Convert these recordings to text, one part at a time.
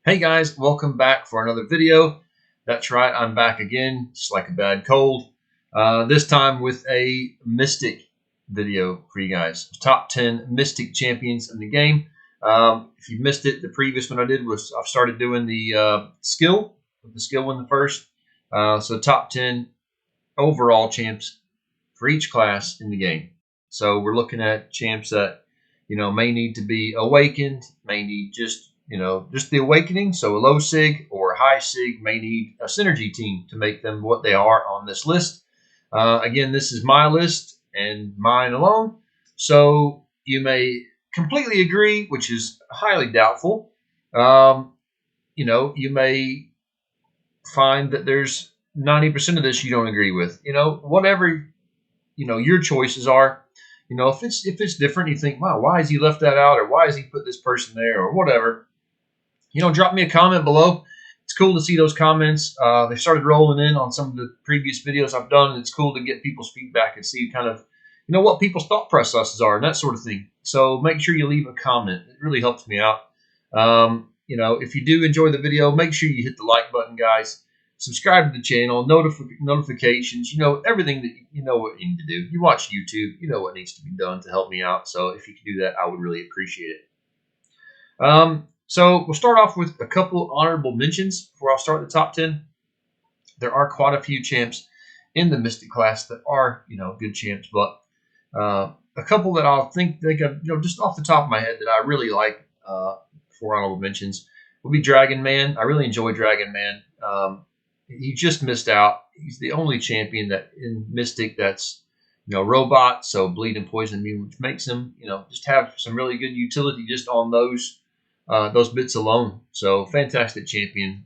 Hey guys, welcome back for another video. That's right, I'm back again, just like a bad cold. This time with a Mystic video for you guys. Top 10 Mystic champions in the game. If you missed it, the previous one I did was I've started doing the skill, with the skill one first. So top 10 overall champs for each class in the game. So we're looking at champs that, may need to be awakened, may need just the awakening. So a low sig or a high sig may need a synergy team to make them what they are on this list. Again, this is my list and mine alone. So you may completely agree, which is highly doubtful. You may find that there's 90% of this you don't agree with. Whatever, your choices are. If it's different, you think, wow, why has he left that out, or why has he put this person there, or whatever. Drop me a comment below. It's cool to see those comments. They started rolling in on some of the previous videos I've done, and it's cool to get people's feedback and see kind of, what people's thought processes are and that sort of thing. So make sure you leave a comment. It really helps me out. If you do enjoy the video, make sure you hit the like button, guys. Subscribe to the channel, notifications, everything that what you need to do. You watch YouTube, you know what needs to be done to help me out. So if you can do that, I would really appreciate it. So we'll start off with a couple honorable mentions before I'll start the top 10. There are quite a few champs in the Mystic class that are, good champs, but a couple that I'll think of, just off the top of my head that I really like for honorable mentions will be Dragon Man. I really enjoy Dragon Man. He just missed out. He's the only champion that in Mystic that's, robot, so bleed and poison immune, which makes him, just have some really good utility just on those bits alone. So fantastic champion.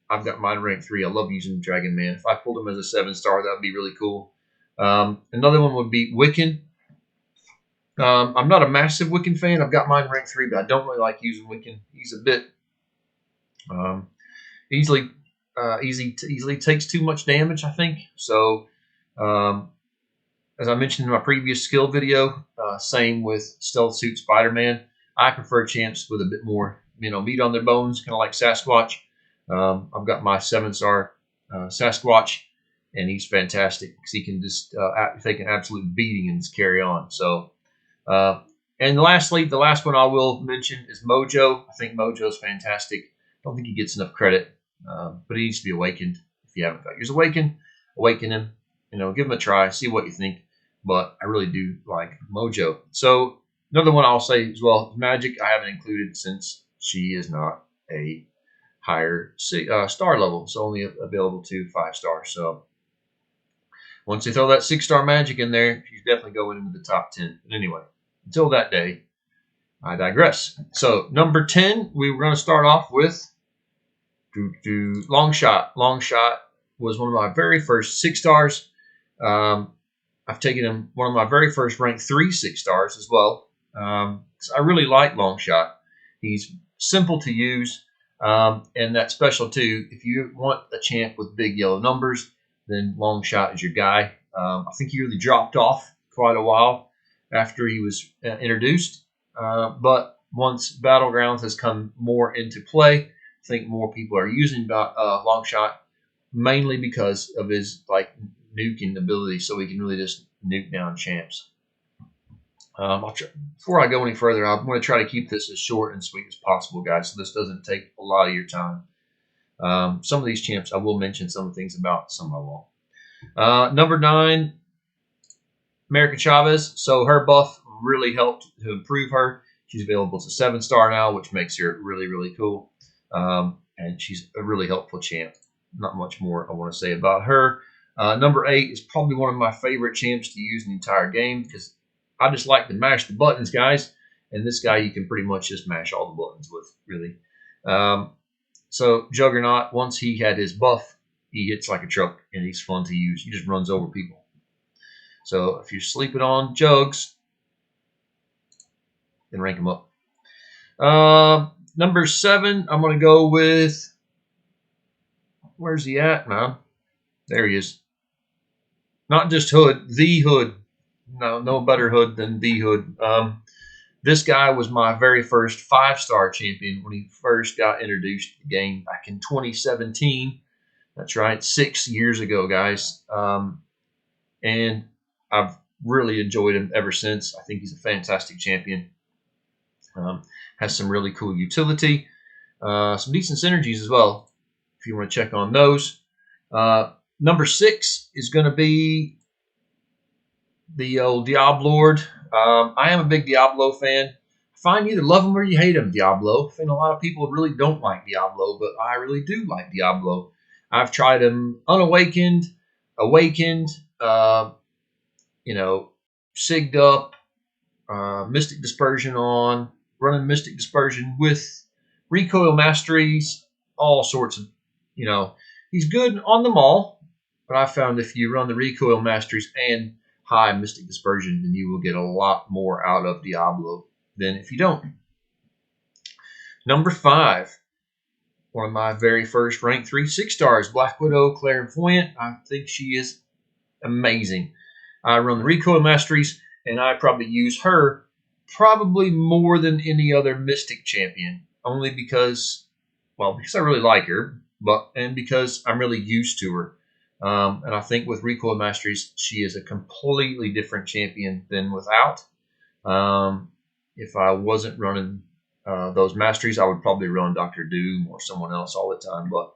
I've got mine ranked 3. I love using Dragon Man. If I pulled him as a 7-star, that would be really cool. Another one would be Wiccan. I'm not a massive Wiccan fan. I've got mine ranked 3, but I don't really like using Wiccan. He's a bit easily takes too much damage, I think. So as I mentioned in my previous skill video, same with Stealth Suit Spider-Man. I prefer champs with a bit more, meat on their bones, kind of like Sasquatch. I've got my 7-star Sasquatch, and he's fantastic because he can just take an absolute beating and just carry on. So, and lastly, the last one I will mention is Mojo. I think Mojo's fantastic. I don't think he gets enough credit, but he needs to be awakened. If you haven't got yours awaken him. Give him a try, see what you think. But I really do like Mojo. So another one I'll say as well is Magic. I haven't included since she is not a higher star level. It's only available to 5 stars. So once they throw that 6-star Magic in there, she's definitely going into the top 10. But anyway, until that day, I digress. So number 10, we were going to start off with Longshot. Longshot was one of my very first 6 stars. I've taken him one of my very first ranked 3 6-stars as well. So I really like Longshot. He's simple to use, and that's special too. If you want a champ with big yellow numbers, then Longshot is your guy. I think he really dropped off quite a while after he was introduced, but once Battlegrounds has come more into play, I think more people are using Longshot, mainly because of his nuking ability, so he can really just nuke down champs. Before I go any further, I'm going to try to keep this as short and sweet as possible, guys, so this doesn't take a lot of your time. Some of these champs I will mention some things about, some I won't. Number 9, America Chavez. So her buff really helped to improve her. She's available as a 7-star now, which makes her really, really cool. And she's a really helpful champ. Not much more I want to say about her. Number 8 is probably one of my favorite champs to use in the entire game because I just like to mash the buttons, guys. And this guy you can pretty much just mash all the buttons with, really. So Juggernaut, once he had his buff, he hits like a truck, and he's fun to use. He just runs over people. So if you're sleeping on Jugs, then rank him up. Number 7, I'm going to go with... Where's he at, man? There he is. Not just Hood, the Hood. No better Hood than the Hood. This guy was my very first 5-star champion when he first got introduced to the game back in 2017. That's right, 6 years ago, guys. And I've really enjoyed him ever since. I think he's a fantastic champion. Has some really cool utility, some decent synergies as well, if you want to check on those. Number 6 is going to be the old Diablord. I am a big Diablo fan. I find you either love him or you hate him, Diablo. I think a lot of people really don't like Diablo, but I really do like Diablo. I've tried him unawakened, awakened, sigged up, Mystic Dispersion on, running Mystic Dispersion with recoil masteries, all sorts of, he's good on them all, but I found if you run the recoil masteries and high Mystic Dispersion, then you will get a lot more out of Diablo than if you don't. Number 5, one of my very first rank 3 6-stars, Black Widow Clairvoyant. I think she is amazing. I run the recoil masteries, and I probably use her probably more than any other Mystic champion, only because I really like her, and because I'm really used to her. And I think with recoil masteries, she is a completely different champion than without. If I wasn't running those masteries, I would probably run Dr. Doom or someone else all the time. But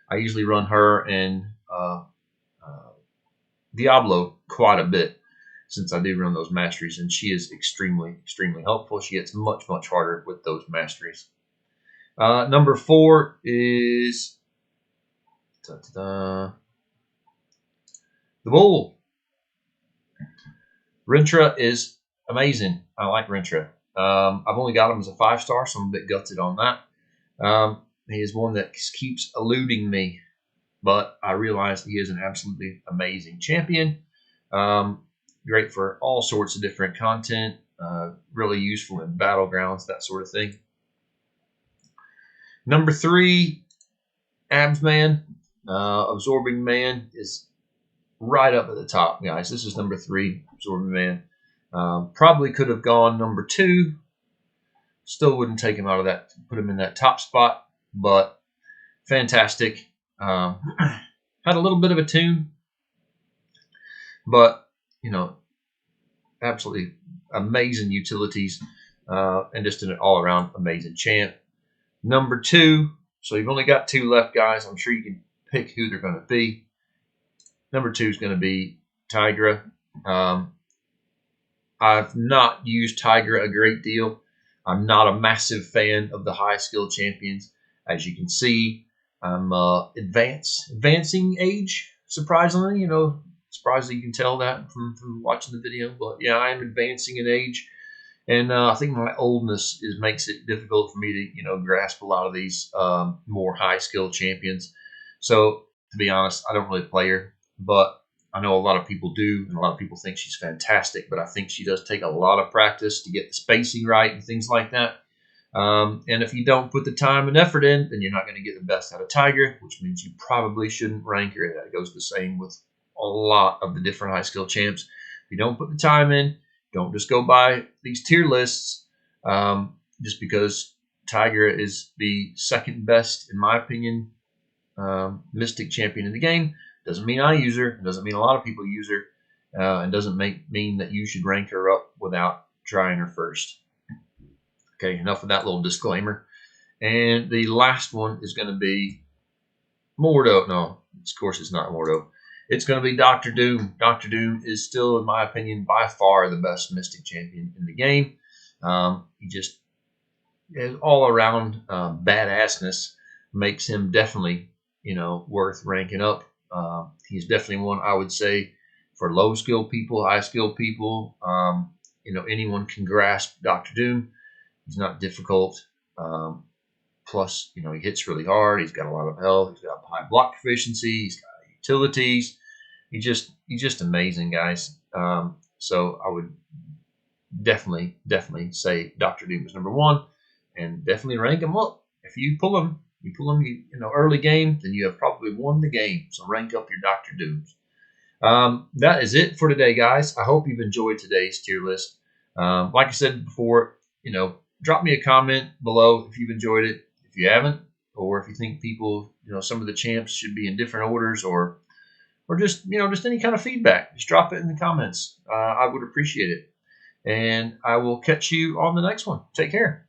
I usually run her and Diablo quite a bit since I do run those masteries. And she is extremely, extremely helpful. She gets much, much harder with those masteries. Number 4 is the Bull. Rentra is amazing. I like Rentra. I've only got him as a 5-star, so I'm a bit gutted on that. He is one that keeps eluding me, but I realize he is an absolutely amazing champion. Great for all sorts of different content. Really useful in battlegrounds, that sort of thing. Number 3, Abs Man. Absorbing Man is right up at the top, guys. This is number 3, Absorbing Man. Probably could have gone number 2. Still wouldn't take him out of that, put him in that top spot, but fantastic. Had a little bit of a tune, but absolutely amazing utilities, and just an all-around amazing champ. Number 2. So you've only got 2 left, guys. I'm sure you can pick who they're going to be. Number 2 is going to be Tigra. I've not used Tigra a great deal. I'm not a massive fan of the high skill champions. As you can see, I'm advancing age, surprisingly. Surprised that you can tell that from watching the video. But yeah, I am advancing in age. And I think my oldness makes it difficult for me to, grasp a lot of these more high skill champions. So to be honest, I don't really play her, but I know a lot of people do, and a lot of people think she's fantastic. But I think she does take a lot of practice to get the spacing right and things like that. And if you don't put the time and effort in, then you're not going to get the best out of Tiger, which means you probably shouldn't rank her. That goes the same with a lot of the different high skill champs. If you don't put the time in, don't just go by these tier lists just because Tiger is the second best, in my opinion, Mystic champion in the game. Doesn't mean I use her. It doesn't mean a lot of people use her. And doesn't mean that you should rank her up without trying her first. Okay, enough of that little disclaimer. And the last one is going to be Mordo. No, of course it's not Mordo. It's going to be Dr. Doom. Dr. Doom is still, in my opinion, by far the best Mystic champion in the game. He just his all-around badassness makes him definitely, worth ranking up. He's definitely one I would say for low-skill people, high-skill people. Anyone can grasp Dr. Doom. He's not difficult. Plus, he hits really hard. He's got a lot of health. He's got high block efficiency. He's got utilities. He's just amazing, guys. So I would definitely say Dr. Doom is number 1, and definitely rank him up. If you pull him, early game, then you have probably won the game. So rank up your Dr. Dooms. That is it for today, guys. I hope you've enjoyed today's tier list. Like I said before, drop me a comment below if you've enjoyed it. If you haven't, or if you think people, some of the champs should be in different orders, or just any kind of feedback, just drop it in the comments. I would appreciate it. And I will catch you on the next one. Take care.